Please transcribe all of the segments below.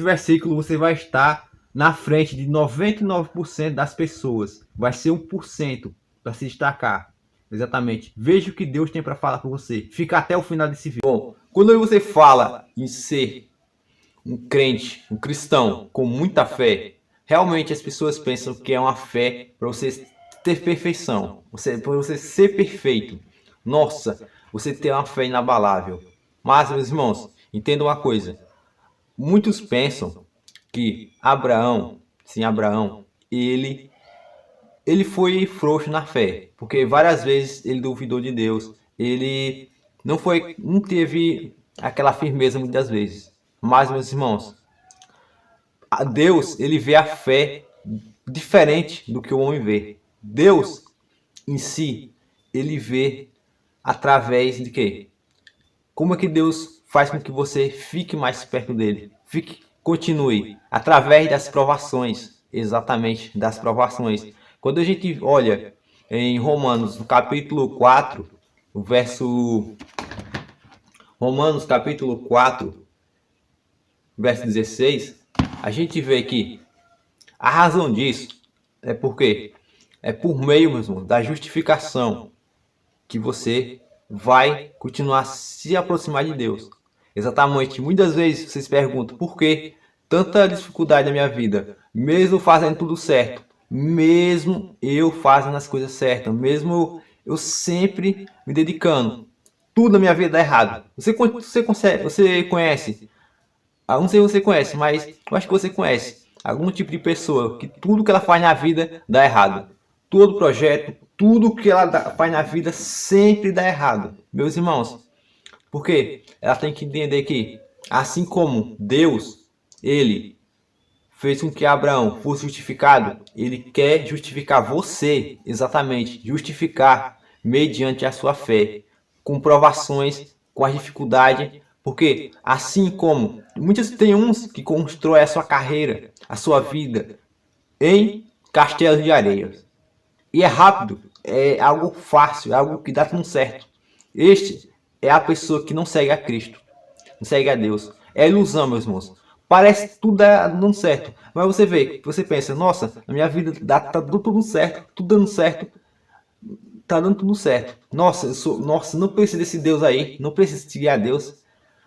versículo você vai estar na frente de 99% das pessoas. Vai ser 1% para se destacar. Exatamente. Veja o que Deus tem para falar com você. Fica até o final desse vídeo. Bom, quando você fala em ser um crente, um cristão com muita fé, realmente as pessoas pensam que é uma fé para você ter perfeição, para você ser perfeito. Nossa, você ter uma fé inabalável. Mas, meus irmãos, entenda uma coisa. Muitos pensam que Abraão, sim, Abraão, ele foi frouxo na fé, porque várias vezes ele duvidou de Deus. Ele não teve aquela firmeza muitas vezes. Mas, meus irmãos, a Deus, ele vê a fé diferente do que o homem vê. Deus em si, ele vê através de quê? Como é que Deus faz com que você fique mais perto dele? Continue através das provações, exatamente das provações. Quando a gente olha em Romanos, no capítulo 4, o verso Romanos capítulo 4, verso 16, a gente vê que a razão disso é porque é por meio, meu irmão, da justificação que você vai continuar a se aproximar de Deus. Exatamente. Muitas vezes vocês perguntam por que tanta dificuldade na minha vida, mesmo fazendo tudo certo, mesmo eu fazendo as coisas certas, mesmo eu sempre me dedicando, tudo na minha vida dá errado. Você conhece? Não sei se você conhece, mas eu acho que você conhece algum tipo de pessoa que tudo que ela faz na vida dá errado. Todo projeto, tudo que ela faz na vida sempre dá errado. Meus irmãos, porque ela tem que entender que, assim como Deus, ele fez com que Abraão fosse justificado, ele quer justificar você, exatamente, justificar mediante a sua fé, com provações, com as dificuldades, porque assim como muitos tem uns que constroem a sua carreira, a sua vida em castelos de areia. E é rápido, é algo fácil, é algo que dá tudo certo. Este é a pessoa que não segue a Cristo, não segue a Deus. É ilusão, meus irmãos. Parece que tudo dando certo, mas você vê, você pensa, nossa, na minha vida tá tudo certo, tudo dando certo, tá dando tudo certo. Nossa, não preciso desse Deus aí, não preciso seguir a Deus.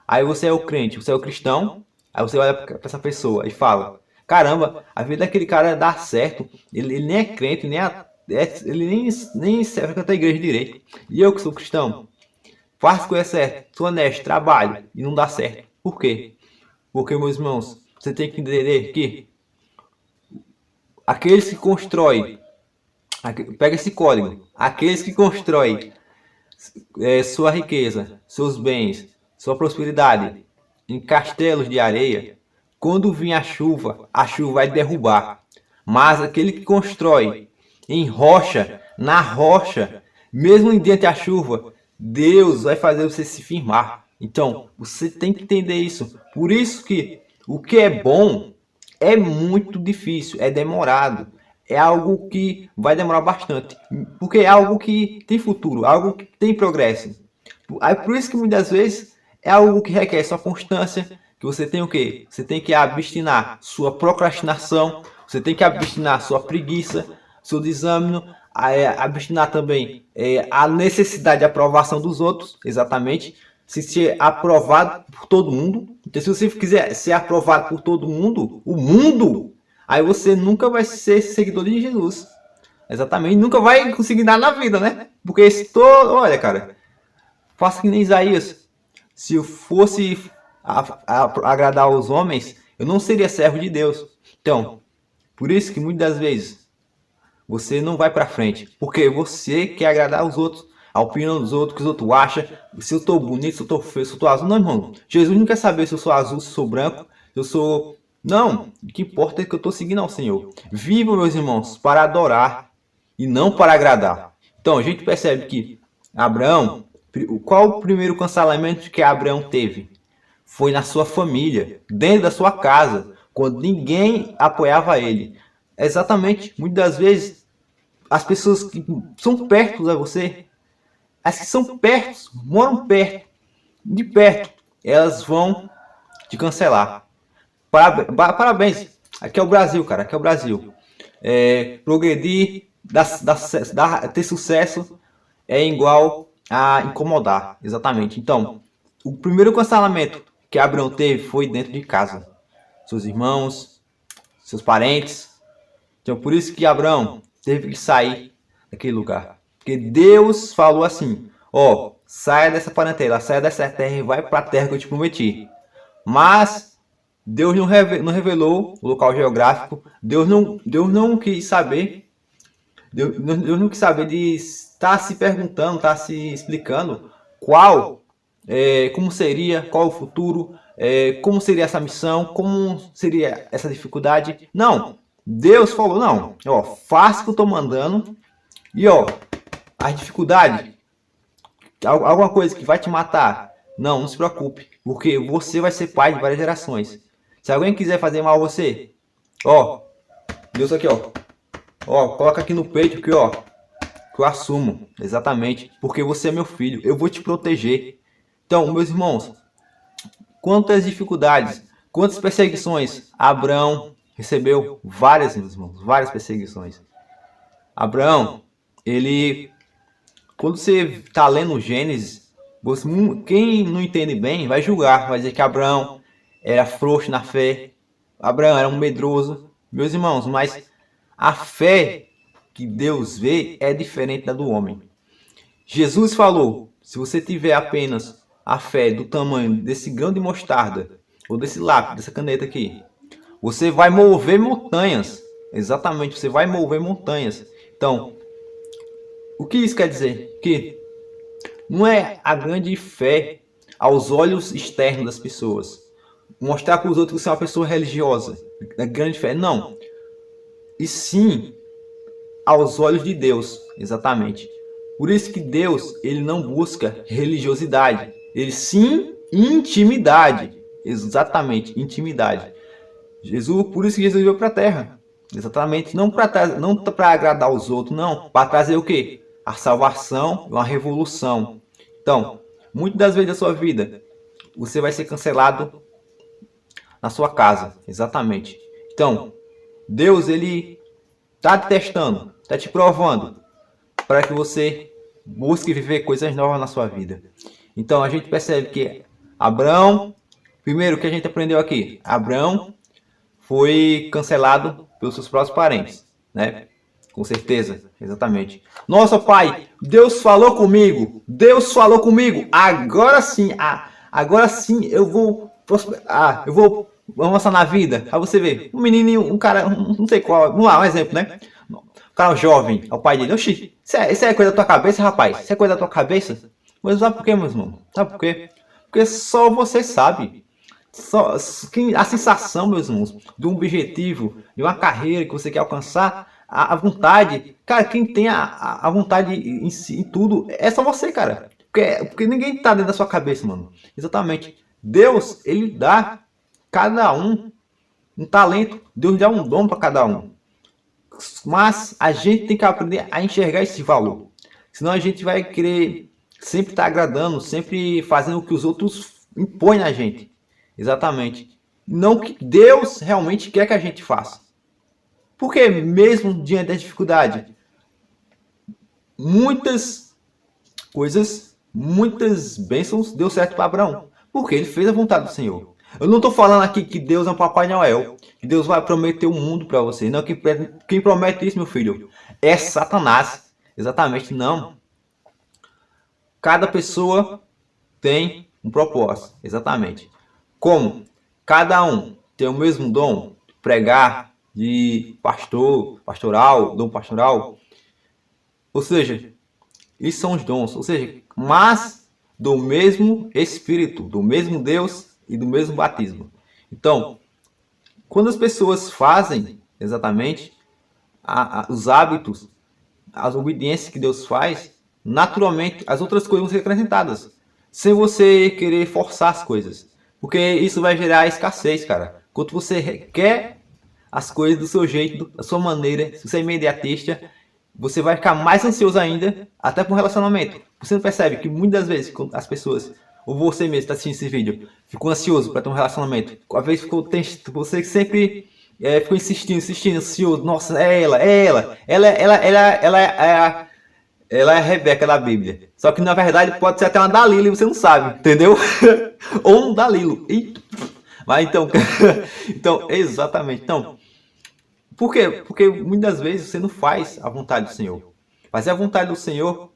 Aí você é o crente, você é o cristão, aí você olha para essa pessoa e fala, caramba, a vida daquele cara dá certo, ele nem é crente, ele nem serve cantar a igreja direito. E eu que sou cristão, faço coisa certa, sou honesto, trabalho e não dá certo. Por quê? Porque, meus irmãos, você tem que entender que aqueles que constroem, pega esse código, aqueles que constroem sua riqueza, seus bens, sua prosperidade em castelos de areia, quando vir a chuva vai derrubar. Mas aquele que constrói em rocha, na rocha, mesmo diante da chuva, Deus vai fazer você se firmar. Então, você tem que entender isso. Por isso que o que é bom é muito difícil, é demorado. É algo que vai demorar bastante, porque é algo que tem futuro, algo que tem progresso. Aí por isso que muitas vezes é algo que requer sua constância, que você tem o quê? Você tem que abistinar sua procrastinação, você tem que abistinar sua preguiça, seu desânimo, abistinar também a necessidade de aprovação dos outros, exatamente. Se ser aprovado por todo mundo. Então, se você quiser ser aprovado por todo mundo, o mundo, aí você nunca vai ser seguidor de Jesus. Exatamente, nunca vai conseguir nada na vida, né? Porque olha, cara, faça que nem Isaías. Se eu fosse agradar os homens, eu não seria servo de Deus. Então, por isso que muitas vezes você não vai para frente, porque você quer agradar os outros, a opinião dos outros, que os outros acham, se eu tô bonito, se eu tô feio, se eu tô azul. Não, irmão, Jesus não quer saber se eu sou azul, se eu sou branco, se eu sou... Não, o que importa é que eu tô seguindo ao Senhor. Viva, meus irmãos, para adorar e não para agradar. Então, a gente percebe que Abraão, qual o primeiro cancelamento que Abraão teve? Foi na sua família, dentro da sua casa, quando ninguém apoiava ele. Exatamente, muitas das vezes, as pessoas que são perto de você, as que são perto, moram perto, de perto, elas vão te cancelar. Parabéns. Aqui é o Brasil, cara. Aqui é o Brasil. Progredir, ter sucesso é igual a incomodar. Exatamente. Então, o primeiro cancelamento que Abraão teve foi dentro de casa. Seus irmãos, seus parentes. Então, por isso que Abraão teve que sair daquele lugar. Porque Deus falou assim, ó, saia dessa parentela, saia dessa terra e vai para a terra que eu te prometi. Mas Deus não revelou o local geográfico. Deus não quis saber. Deus não quis saber de estar se perguntando, estar se explicando como seria, qual o futuro, como seria essa missão, como seria essa dificuldade. Não, Deus falou, não, ó, faça o que eu estou mandando e ó, as dificuldades, alguma coisa que vai te matar, não se preocupe, porque você vai ser pai de várias gerações. Se alguém quiser fazer mal a você, ó, Deus aqui, ó, coloca aqui no peito que, ó, que eu assumo, exatamente, porque você é meu filho, eu vou te proteger. Então, meus irmãos, quantas dificuldades, quantas perseguições Abraão recebeu? Várias, meus irmãos, várias perseguições. Abraão, quando você está lendo Gênesis, quem não entende bem vai julgar, vai dizer que Abraão era frouxo na fé, Abraão era um medroso. Meus irmãos, mas a fé que Deus vê é diferente da do homem. Jesus falou, se você tiver apenas a fé do tamanho desse grão de mostarda, ou desse lápis, dessa caneta aqui, você vai mover montanhas. Exatamente, você vai mover montanhas. Então, o que isso quer dizer? Que não é a grande fé aos olhos externos das pessoas. Mostrar para os outros que você é uma pessoa religiosa. A grande fé, não. E sim, aos olhos de Deus. Exatamente. Por isso que Deus, ele não busca religiosidade. Ele sim, intimidade. Exatamente, intimidade. Por isso que Jesus veio para a terra. Exatamente, não para agradar os outros, não. Para trazer o quê? A salvação, uma revolução. Então, muitas das vezes da sua vida, você vai ser cancelado na sua casa. Exatamente. Então, Deus, ele está te testando, está te provando, para que você busque viver coisas novas na sua vida. Então, a gente percebe que Abraão, primeiro que a gente aprendeu aqui, Abraão foi cancelado pelos seus próprios parentes, né? Com certeza, exatamente. Nossa, pai, Deus falou comigo. Deus falou comigo. Agora sim eu vou avançar na vida. Aí você vê, um menininho, um cara, não sei qual, vamos lá, um exemplo, né? Um cara jovem, é o pai dele. Oxi, isso é coisa da tua cabeça, rapaz? Isso é coisa da tua cabeça? Mas sabe por quê, meu irmão? Sabe por quê? Porque só você sabe. A sensação, meus irmãos, de um objetivo, de uma carreira que você quer alcançar, a vontade, cara, quem tem a vontade em si, em tudo, é só você, cara. Porque ninguém tá dentro da sua cabeça, mano. Exatamente. Deus, ele dá cada um talento, Deus dá um dom para cada um. Mas a gente tem que aprender a enxergar esse valor. Senão a gente vai querer sempre estar agradando, sempre fazendo o que os outros impõem na gente. Exatamente. Não que Deus realmente quer que a gente faça. Porque mesmo diante da dificuldade, muitas coisas, muitas bênçãos deu certo para Abraão. Porque ele fez a vontade do Senhor. Eu não estou falando aqui que Deus é um Papai Noel, que Deus vai prometer o mundo para você. Não, quem promete isso, meu filho, é Satanás. Exatamente, não. Cada pessoa tem um propósito. Exatamente. Como cada um tem o mesmo dom, pregar, de pastoral, dom pastoral, ou seja, isso são os dons, ou seja, mas do mesmo Espírito, do mesmo Deus e do mesmo batismo. Então, quando as pessoas fazem exatamente os hábitos, as obediências que Deus faz, naturalmente as outras coisas vão ser acrescentadas, sem você querer forçar as coisas. Porque isso vai gerar escassez, cara. Quando você quer as coisas do seu jeito, da sua maneira, se você é imediatista, você vai ficar mais ansioso ainda, até para um relacionamento. Você não percebe que muitas vezes as pessoas, ou você mesmo está assistindo esse vídeo, ficou ansioso para ter um relacionamento, às vezes ficou tenso, você sempre ficou insistindo, ansioso, nossa, ela é a Rebeca da Bíblia. Só que na verdade pode ser até uma Dalila e você não sabe, entendeu? Ou um Dalilo. Mas então, então, exatamente. Então, por quê? Porque muitas vezes você não faz a vontade do Senhor. Fazer a vontade do Senhor,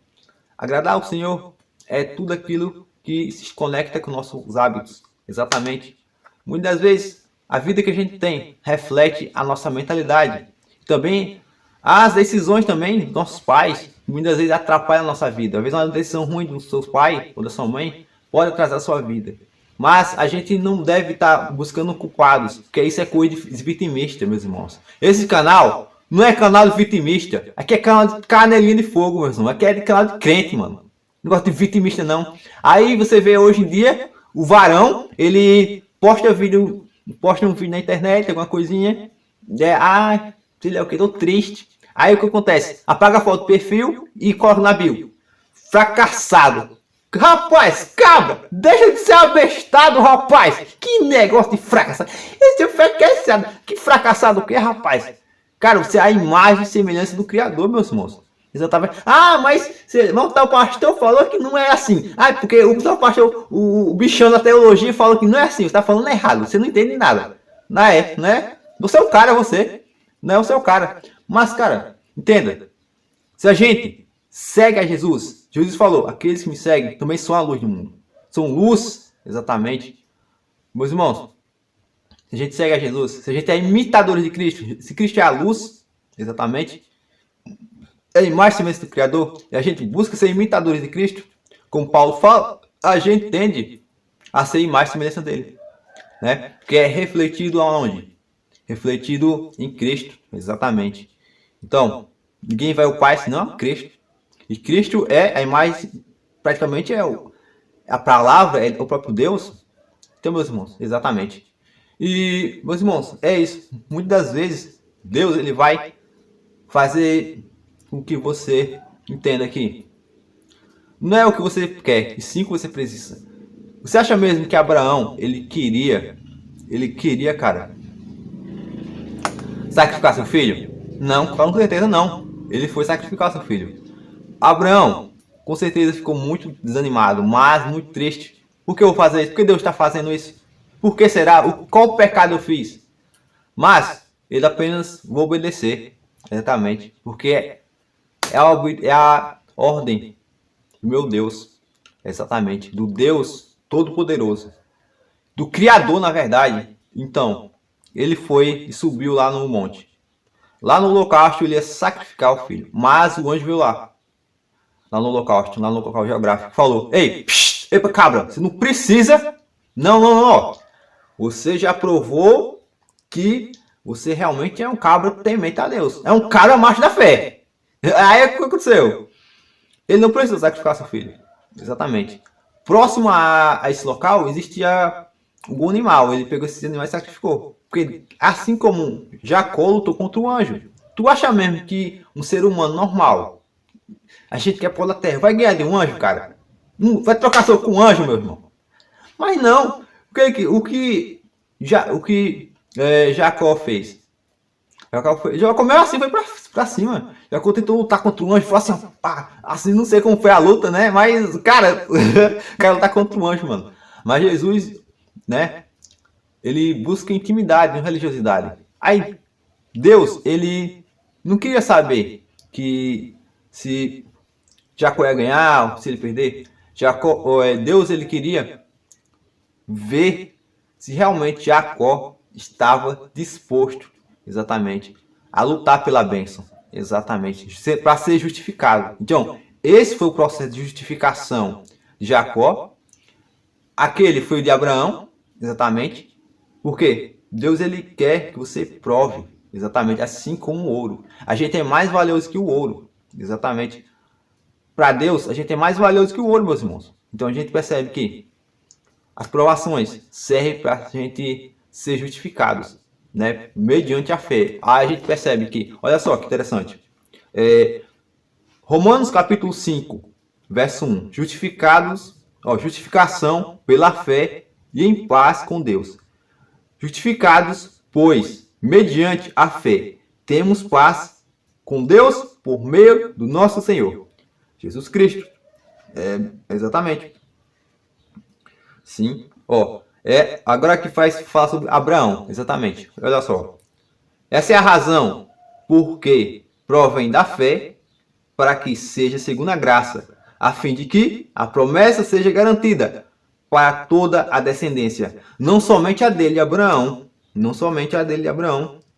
agradar ao Senhor, é tudo aquilo que se conecta com nossos hábitos. Exatamente. Muitas vezes, a vida que a gente tem reflete a nossa mentalidade. Também, as decisões também dos nossos pais, muitas vezes atrapalham a nossa vida. Às vezes uma decisão ruim do seu pai ou da sua mãe pode atrasar a sua vida. Mas a gente não deve estar buscando culpados, porque isso é coisa de vitimista, meus irmãos. Esse canal não é canal de vitimista. Aqui é canal de canelinha de fogo, meus irmãos. Aqui é canal de crente, mano. Não gosto de vitimista, não. Aí você vê hoje em dia, o varão, ele posta um vídeo na internet, alguma coisinha. Sei lá o que, tô triste. Aí o que acontece? Apaga a foto do perfil e coloca na bio. Fracassado. Rapaz, cabra, deixa de ser abestado, rapaz. Que negócio de fracassado. Esse é fracassado. Que fracassado o que, rapaz? Cara, você é a imagem e semelhança do Criador, meus irmãos. Exatamente. Mas o tal pastor falou que não é assim. Porque o tal pastor, o bichão da teologia falou que não é assim. Você tá falando errado. Você não entende nada. Não é, né? Você é o cara, você. Não é o seu cara. Mas, cara, entenda. Se a gente segue a Jesus, Jesus falou, aqueles que me seguem também são a luz do mundo. São luz, exatamente. Meus irmãos, se a gente segue a Jesus, se a gente é imitadores de Cristo, se Cristo é a luz, exatamente, é a imagem e semelhança do Criador, e a gente busca ser imitadores de Cristo, como Paulo fala, a gente tende a ser imagem e semelhança dele. Né? Que é refletido aonde? Refletido em Cristo, exatamente. Então, ninguém vai ao Pai senão a Cristo. E Cristo é a imagem, praticamente a palavra, é o próprio Deus. Então, meus irmãos, exatamente. E, meus irmãos, é isso. Muitas das vezes, Deus ele vai fazer com que você entenda que não é o que você quer, e sim o que você precisa. Você acha mesmo que Abraão, ele queria, cara, sacrificar seu filho? Não, com certeza não. Ele foi sacrificar seu filho. Abraão, com certeza ficou muito desanimado, mas muito triste. Por que eu vou fazer isso? Por que Deus está fazendo isso? Por que será? Qual pecado eu fiz? Mas ele apenas vou obedecer, exatamente, porque é a ordem do meu Deus, exatamente, do Deus Todo-Poderoso, do Criador, na verdade. Então, ele foi e subiu lá no monte. Lá no holocausto ele ia sacrificar o filho, mas o anjo veio lá no holocausto, lá no local geográfico, falou: ei, cabra, você não precisa, não. Você já provou que você realmente é um cabra temente a Deus, é um cabra macho da fé. Aí o que aconteceu? Ele não precisou sacrificar seu filho, exatamente. Próximo a esse local existia um animal, ele pegou esse animal e sacrificou. Porque assim como Jacó lutou contra o anjo, tu acha mesmo que um ser humano normal, a gente que é pôr da terra, vai ganhar de um anjo, cara? Vai trocar soco com um anjo, meu irmão? Mas não. O que Jacó fez? Jacó mesmo assim foi pra cima. Jacó tentou lutar contra um anjo, falou assim, assim não sei como foi a luta, né? Mas, cara, quero lutar contra um anjo, mano. Mas Jesus, né? Ele busca intimidade, não religiosidade. Aí, Deus, ele não queria saber que se Jacó ia ganhar, se ele perder. Deus, ele queria ver se realmente Jacó estava disposto, exatamente, a lutar pela bênção, exatamente, para ser justificado. Então, esse foi o processo de justificação de Jacó. Aquele foi o de Abraão, exatamente. Porque Deus ele quer que você prove, exatamente, assim como o ouro. A gente é mais valioso que o ouro, exatamente. Para Deus, a gente é mais valioso que o ouro, meus irmãos. Então a gente percebe que as provações servem para a gente ser justificados, né, mediante a fé. Aí a gente percebe que, olha só que interessante. Romanos capítulo 5, verso 1. Justificados Ó, justificação pela fé e em paz com Deus. Justificados, pois, mediante a fé, temos paz com Deus por meio do nosso Senhor Jesus Cristo. Exatamente. Sim. Ó, agora que fala sobre Abraão. Exatamente. Olha só. Essa é a razão porque provém da fé, para que seja segundo a graça, a fim de que a promessa seja garantida para toda a descendência, não somente a dele, Abraão,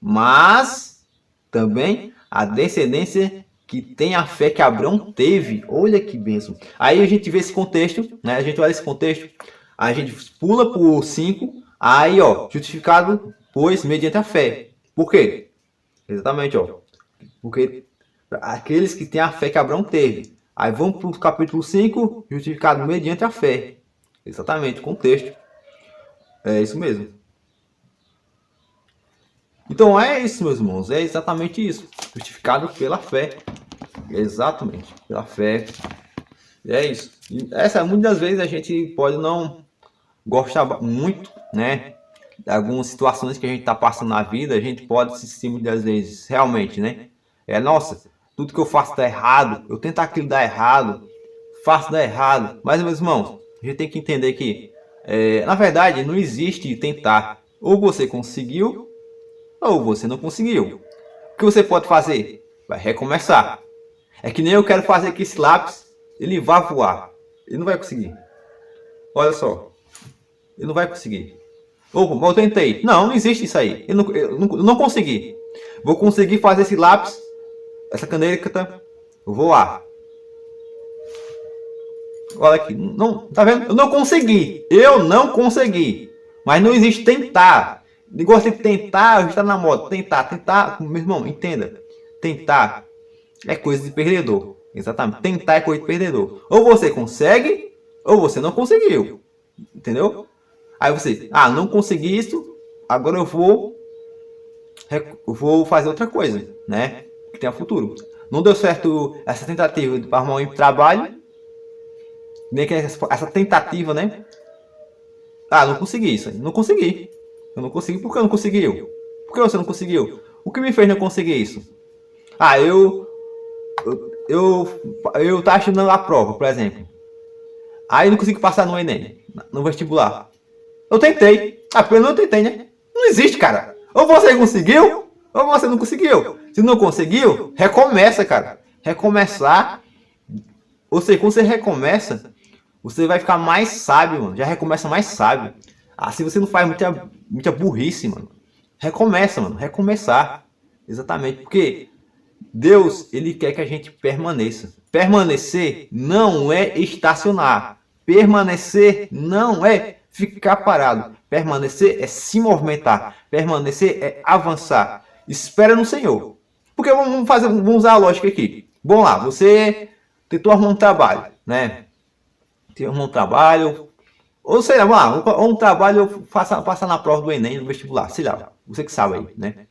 mas também a descendência que tem a fé que Abraão teve. Olha que bênção. Aí a gente vê esse contexto, né? A gente olha esse contexto, a gente pula por 5, aí, ó, justificado, pois, mediante a fé. Por quê? Exatamente, ó. Porque aqueles que têm a fé que Abraão teve. Aí vamos para o capítulo 5, justificado mediante a fé. Exatamente, contexto. É isso mesmo. Então é isso, meus irmãos. É exatamente isso. Justificado pela fé. Exatamente, pela fé. É isso. E muitas vezes a gente pode não gostar muito, né? De algumas situações que a gente está passando na vida, a gente pode se sentir muitas vezes, realmente, né? Nossa, tudo que eu faço dá errado, eu tento aquilo dar errado, faço dar errado. Mas, meus irmãos, a gente tem que entender que, na verdade, não existe tentar. Ou você conseguiu, ou você não conseguiu. O que você pode fazer? Vai recomeçar. É que nem eu quero fazer aqui esse lápis, ele vai voar. Ele não vai conseguir. Olha só. Ele não vai conseguir. Ou eu tentei. Não existe isso aí. Eu não consegui. Vou conseguir fazer esse lápis, essa caneta voar. Olha aqui. Não, tá vendo? Eu não consegui. Mas não existe tentar. Negócio de tentar, a gente tá na moda. Tentar. Meu irmão, entenda. Tentar é coisa de perdedor. Exatamente. Tentar é coisa de perdedor. Ou você consegue, ou você não conseguiu. Entendeu? Aí você, não consegui isso, agora eu vou fazer outra coisa, né? Que tem a futuro. Não deu certo essa tentativa de arrumar um trabalho, nem que essa tentativa, né? Não consegui isso, não consegui. Eu não consegui, por que eu não consegui? Por que você não conseguiu? O que me fez não conseguir isso? Eu tava estudando a prova, por exemplo. Aí eu não consegui passar no Enem, no vestibular. Eu tentei. Pelo menos eu tentei, né? Não existe, cara. Ou você conseguiu, ou você não conseguiu. Se não conseguiu, recomeça, cara. Recomeçar. Ou seja, quando você recomeça, você vai ficar mais sábio, mano. Já recomeça mais sábio. Se você não faz muita burrice, mano. Recomeça, mano. Recomeçar. Exatamente. Porque Deus, ele quer que a gente permaneça. Permanecer não é estacionar. Permanecer não é ficar parado. Permanecer é se movimentar. Permanecer é avançar. Espera no Senhor. Porque vamos usar a lógica aqui. Bom lá, você tentou arrumar um trabalho, né? Tentou arrumar um trabalho. Ou sei lá, vamos lá, um trabalho, passar na prova do Enem, no vestibular, sei lá. Você que sabe aí, né?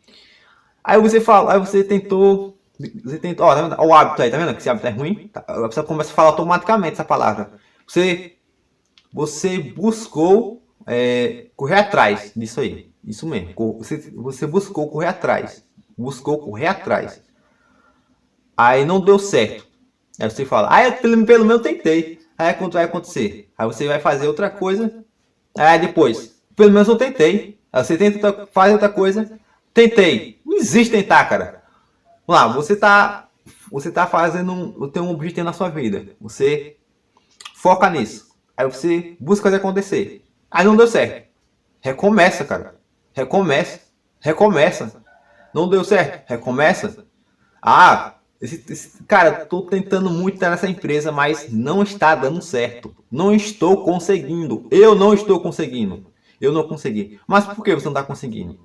Aí você tentou, ó, o hábito aí, tá vendo? Que esse hábito é ruim. A pessoa começa a falar automaticamente essa palavra. Você buscou correr atrás disso aí. Isso mesmo. Você buscou correr atrás. Aí não deu certo. Aí você fala, pelo menos eu tentei. Aí quanto vai acontecer? Aí você vai fazer outra coisa. Aí depois, pelo menos eu tentei. Aí você tenta fazer outra coisa. Tentei. Não existe tentar, cara. Vamos lá, você tá fazendo, tem um objetivo na sua vida. Você foca nisso. Aí você busca fazer acontecer. Aí não deu certo. Recomeça, cara. Recomeça. Não deu certo. Recomeça. Cara, tô tentando muito estar nessa empresa, mas não está dando certo. Não estou conseguindo. Eu não consegui. Mas por que você não está conseguindo?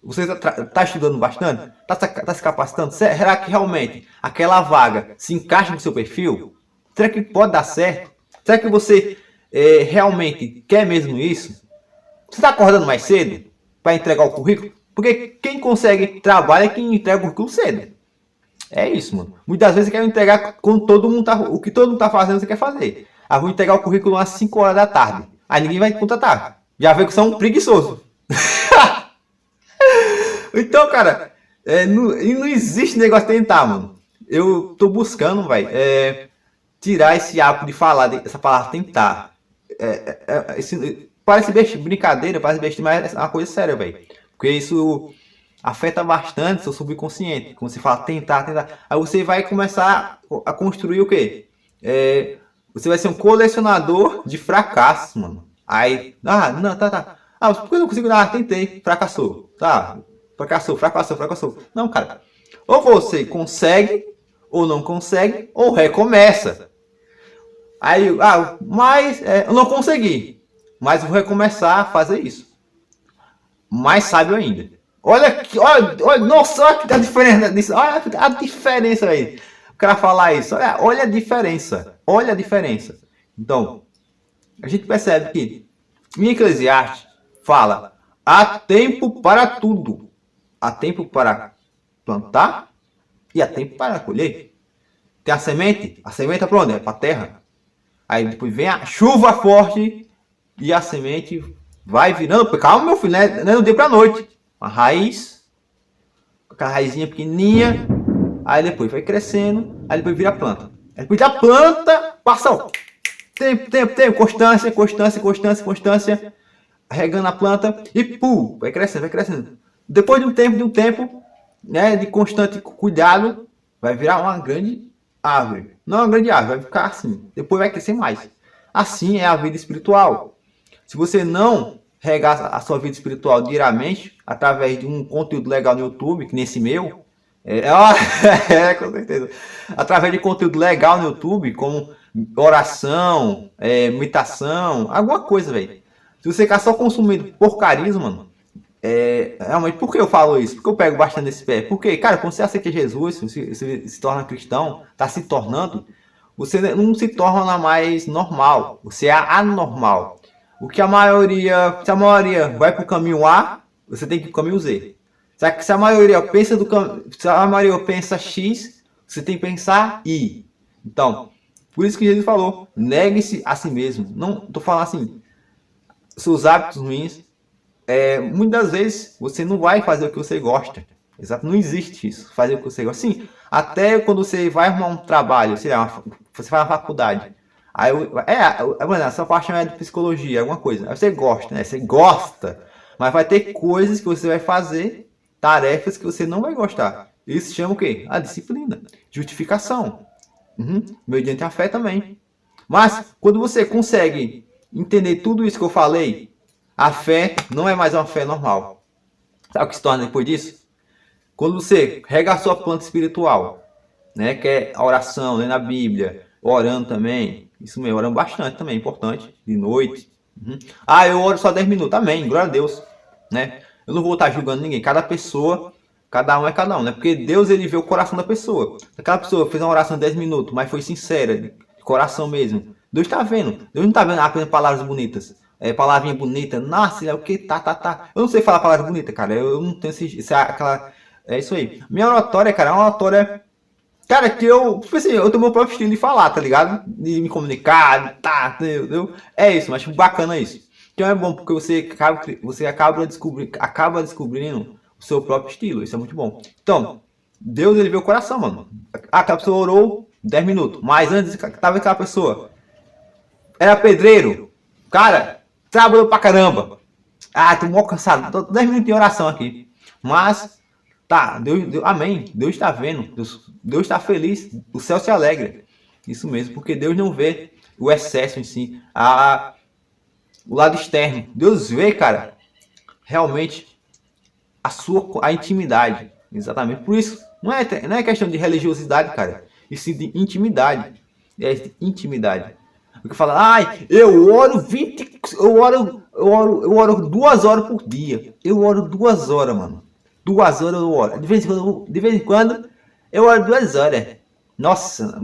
Você está estudando bastante? Está se capacitando? Será que realmente aquela vaga se encaixa no seu perfil? Será que pode dar certo? Será que você realmente quer mesmo isso? Você está acordando mais cedo para entregar o currículo? Porque quem consegue trabalho é quem entrega o currículo cedo. É isso, mano. Muitas vezes você quer entregar quando o que todo mundo tá fazendo, você quer fazer. Ah, vou entregar o currículo às 5 horas da tarde. Aí ninguém vai contratar. Já vê que são preguiçosos. Então, cara, não existe negócio de tentar, mano. Eu tô buscando, velho, tirar esse hábito de falar essa palavra tentar. Parece brincadeira, parece besteira, mas é uma coisa séria, velho. Porque isso afeta bastante seu subconsciente. Quando você fala tentar. Aí você vai começar a construir o quê? Você vai ser um colecionador de fracassos, mano. Aí, não, tá. Ah, por que eu não consigo? Ah, tentei, fracassou. Tá, fracassou. Não, cara. Ou você consegue, ou não consegue, ou recomeça. Aí, mas eu não consegui. Mas vou recomeçar a fazer isso. Mais sábio ainda. Olha, nossa, olha a diferença disso. Olha a diferença aí. O cara falar isso. Olha a diferença. Olha a diferença. Então, a gente percebe que em Eclesiastes fala: há tempo para tudo. Há tempo para plantar e há tempo para colher. Tem a semente é para onde? É para a terra. Aí depois vem a chuva forte e a semente vai virando. Calma, meu filho, não é do dia para a noite. Uma raiz, aquela raizinha pequenininha, aí depois vai crescendo, aí depois vira planta. Aí depois da planta, passa tempo, constância, regando a planta e pum, vai crescendo. Depois de um tempo, né, de constante cuidado, vai virar uma grande árvore. Não uma grande árvore, vai ficar assim. Depois vai crescer mais. Assim é a vida espiritual. Se você não regar a sua vida espiritual diariamente, através de um conteúdo legal no YouTube, que nesse meu, com certeza. Através de conteúdo legal no YouTube, como oração, meditação, alguma coisa, velho. Se você ficar só consumindo porcarismo, mano, realmente, por que eu falo isso? Porque eu pego bastante nesse pé. Porque, cara, quando você aceita Jesus, você se torna cristão, tá se tornando, você não se torna mais normal, você é anormal. O que se a maioria vai para o caminho A, você tem que ir para o caminho Z. Se a maioria pensa X, você tem que pensar Y. Então, por isso que Jesus falou: negue-se a si mesmo. Não estou falando assim, seus hábitos ruins. Muitas vezes você não vai fazer o que você gosta. Exato, não existe isso. Fazer o que você gosta. Sim, até quando você vai arrumar um trabalho, sei lá, você vai na faculdade. Aí, essa parte é de psicologia, alguma coisa. Aí você gosta, né? Você gosta. Mas vai ter coisas que você vai fazer, tarefas que você não vai gostar. Isso se chama o quê? A disciplina. Justificação. Mediante a fé também. Mas, quando você consegue entender tudo isso que eu falei, a fé não é mais uma fé normal. Sabe o que se torna depois disso? Quando você rega a sua planta espiritual, né? Que é a oração, lendo a Bíblia, orando também. Isso mesmo, orando bastante também, importante. De noite. Eu oro só 10 minutos. Amém, glória a Deus. Né? Eu não vou estar julgando ninguém. Cada pessoa, cada um é cada um, né? Porque Deus, ele vê o coração da pessoa. Aquela pessoa fez uma oração de 10 minutos, mas foi sincera, de coração mesmo. Deus está vendo. Deus não está vendo apenas palavras bonitas. Palavrinha bonita. Nossa, é o que? Tá. Eu não sei falar palavra bonita, cara. Eu não tenho é isso aí. Minha oratória, cara, é uma oratória... Cara, que eu tenho meu próprio estilo de falar, tá ligado? De me comunicar, entendeu? É isso, mas bacana isso. Então é bom porque você acaba descobrindo o seu próprio estilo. Isso é muito bom. Então, Deus, ele vê o coração, mano. Aquela pessoa orou 10 minutos, mas antes tava aquela pessoa era pedreiro. Cara, trabalhou pra caramba. Tô mó cansado. Tô 10 minutos de oração aqui. Mas tá, Deus, amém. Deus está vendo, Deus está feliz, o céu se alegra. Isso mesmo, porque Deus não vê o excesso em si, o lado externo. Deus vê, cara, realmente a intimidade. Exatamente. Por isso, não é questão de religiosidade, cara, e sim de intimidade. É de intimidade. Porque fala, eu oro 2 horas por dia. Eu oro 2 horas, mano. 2 horas eu oro. De vez em quando eu oro 2 horas. Nossa,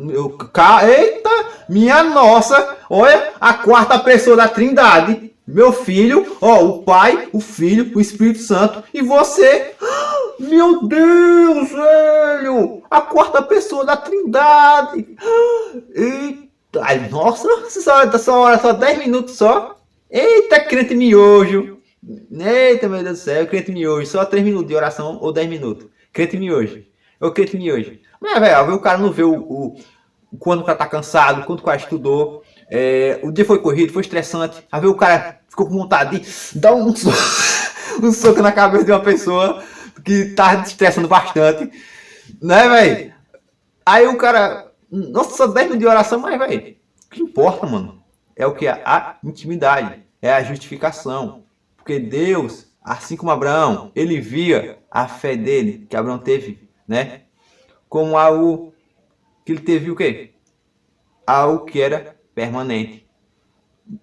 eita, minha nossa. Olha, a quarta pessoa da Trindade. Meu filho, o Pai, o Filho, o Espírito Santo. E você. Meu Deus, velho. A quarta pessoa da Trindade. Eita, Ai, nossa, só 10 minutos só. Eita, crente miojo. Eita, meu Deus do céu, crente miojo. Só 3 minutos de oração ou 10 minutos. Crente miojo. Ô, crente miojo. Mas, velho, o cara não vê quando o cara tá cansado, quando o cara estudou. O dia foi corrido, foi estressante. Aí vê o cara ficou com vontade de dar um soco na cabeça de uma pessoa que tá estressando bastante. Né, velho? Aí o cara. Nossa, só 10 minutos de oração, mas, velho. O que importa, mano? É o que? A intimidade. É a justificação. Porque Deus, assim como Abraão, ele via a fé dele, que Abraão teve, né? Como algo que ele teve o quê? Algo que era permanente.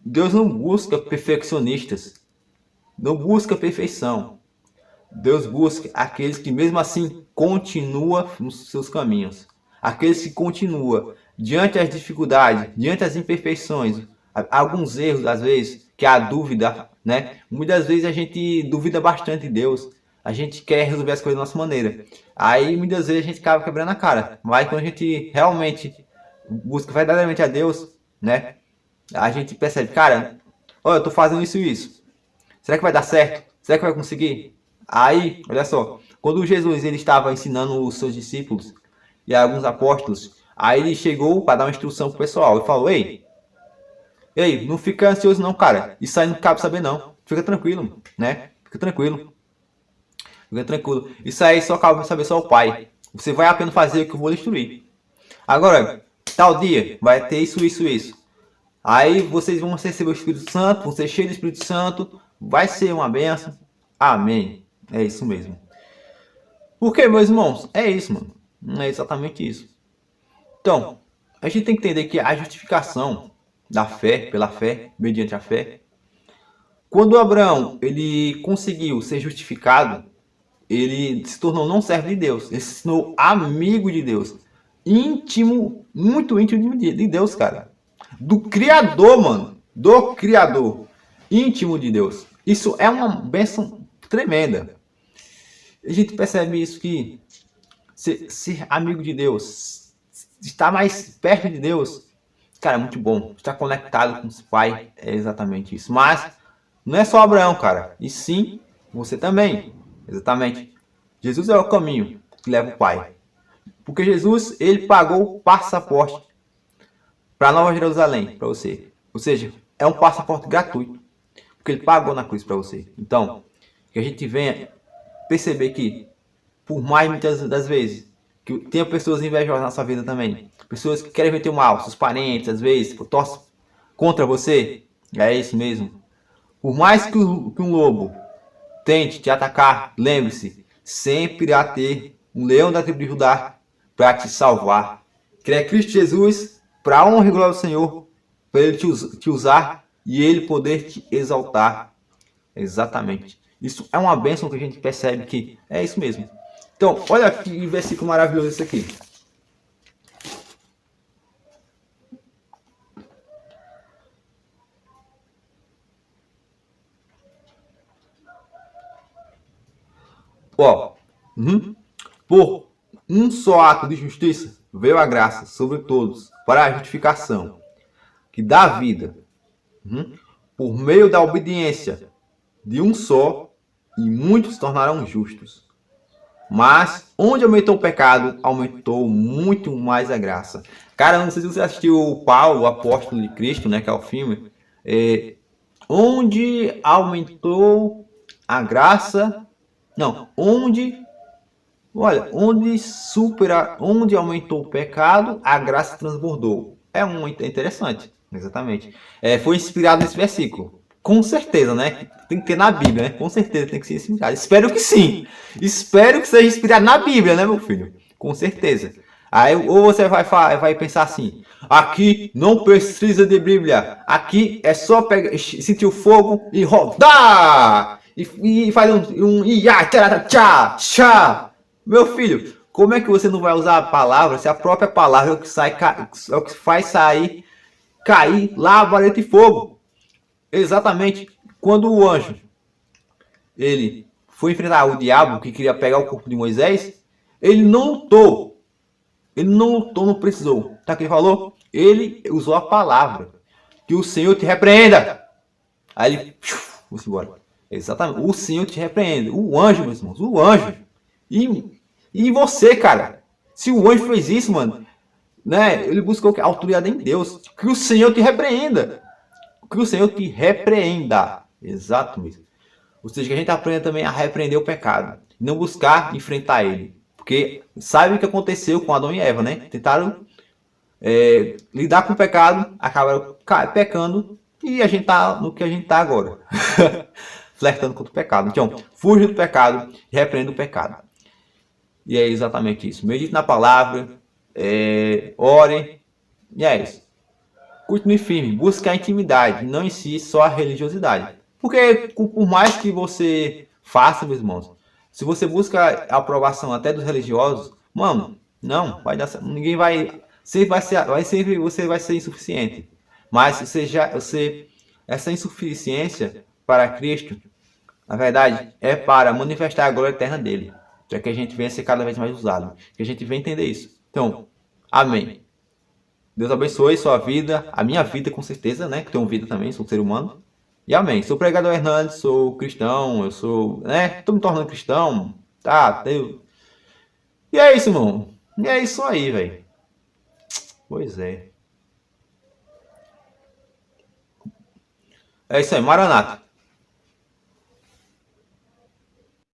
Deus não busca perfeccionistas. Não busca perfeição. Deus busca aqueles que mesmo assim continuam nos seus caminhos. Aqueles que continuam diante das dificuldades, diante das imperfeições, alguns erros às vezes, que há dúvida, né? Muitas vezes a gente duvida bastante de Deus. A gente quer resolver as coisas da nossa maneira. Aí muitas vezes a gente acaba quebrando a cara. Mas quando a gente realmente busca verdadeiramente a Deus, né? A gente percebe, cara, olha, eu tô fazendo isso e isso. Será que vai dar certo? Será que vai conseguir? Aí, olha só, quando Jesus ele estava ensinando os seus discípulos e alguns apóstolos, aí ele chegou para dar uma instrução pro pessoal e falou: ei, não fica ansioso não, cara. Isso aí não cabe saber não. Fica tranquilo, né? Fica tranquilo. Fica tranquilo. Isso aí só cabe saber só o Pai. Você vai apenas fazer o que eu vou instruir. Agora, tal dia vai ter isso, isso, isso. Aí vocês vão receber o Espírito Santo, vão ser cheios do Espírito Santo, vai ser uma benção. Amém. É isso mesmo. Porque, meus irmãos, é isso, mano. É exatamente isso. Então, a gente tem que entender que a justificação da fé, pela fé, mediante a fé, quando Abraão ele conseguiu ser justificado, ele se tornou não servo de Deus, ele se tornou amigo de Deus, íntimo, muito íntimo de Deus, cara. Do Criador, mano. Do Criador. Íntimo de Deus. Isso é uma bênção tremenda. A gente percebe isso que ser amigo de Deus, estar mais perto de Deus, cara, é muito bom. Estar conectado com o Pai é exatamente isso. Mas não é só Abraão, cara. E sim, você também. Exatamente. Jesus é o caminho que leva o Pai. Porque Jesus, ele pagou o passaporte para Nova Jerusalém, para você. Ou seja, é um passaporte gratuito. Porque ele pagou na cruz para você. Então, que a gente venha perceber que, por mais muitas das vezes, que tenha pessoas invejosas na sua vida também. Pessoas que querem meter o mal, seus parentes, às vezes, torcem contra você. É isso mesmo. Por mais que um lobo tente te atacar, lembre-se, sempre irá ter um leão da tribo de Judá para te salvar. Que é Cristo Jesus, para a honra e glória do Senhor, para ele te usar e ele poder te exaltar. Exatamente. Isso é uma bênção que a gente percebe que é isso mesmo. Então, olha que versículo maravilhoso esse aqui. Ó, por um só ato de justiça veio a graça sobre todos para a justificação que dá vida, por meio da obediência de um só, e muitos se tornarão justos. Mas onde aumentou o pecado, aumentou muito mais a graça. Cara, não sei se você assistiu o Paulo, o apóstolo de Cristo, né, que é o filme. Onde aumentou a graça, não, onde onde aumentou o pecado, a graça transbordou. É muito interessante, exatamente. Foi inspirado nesse versículo. Com certeza, né? Tem que ter na Bíblia, né? Com certeza tem que ser inspirado. Espero que sim. Espero que seja inspirado na Bíblia, né, meu filho? Com certeza. Aí, ou você vai pensar assim: aqui não precisa de Bíblia. Aqui é só pegar, sentir o fogo e rodar. E fazer um ia, tchá, tchá. Meu filho, como é que você não vai usar a palavra se a própria palavra é o que faz sair, cair lá a vareta de fogo? Exatamente. Quando o anjo ele foi enfrentar o diabo que queria pegar o corpo de Moisés, ele não lutou, não precisou. Tá o que ele falou? Ele usou a palavra. Que o Senhor te repreenda. Aí ele... Vamos embora. Exatamente. O Senhor te repreende. O anjo, meus irmãos. O anjo. E você, cara. Se o anjo fez isso, mano, né? Ele buscou a autoridade em Deus. Que o Senhor te repreenda. Que o Senhor te repreenda. Exato mesmo. Ou seja, que a gente aprenda também a repreender o pecado. Não buscar enfrentar ele. Porque sabe o que aconteceu com Adão e Eva, né? Tentaram lidar com o pecado, acabaram pecando e a gente tá no que a gente tá agora. Flertando contra o pecado. Então, fuja do pecado e repreenda o pecado. E é exatamente isso. Medite na palavra, ore, e é isso. Continue firme, busque a intimidade, não em si só a religiosidade. Porque por mais que você faça, meus irmãos, se você busca a aprovação até dos religiosos, mano, não, vai dar certo. Ninguém vai. Sempre você vai ser insuficiente. Mas essa insuficiência para Cristo, na verdade, é para manifestar a glória eterna dele. Para que a gente venha ser cada vez mais usado. Que a gente venha entender isso. Então, amém. Deus abençoe sua vida, a minha vida com certeza, né? Que tenho vida também, sou um ser humano. E amém. Sou pregador Hernandes, sou cristão, eu sou, né? Tô me tornando cristão, tá? Deus. E é isso, irmão. E é isso aí, velho. Pois é. É isso aí, Maranata.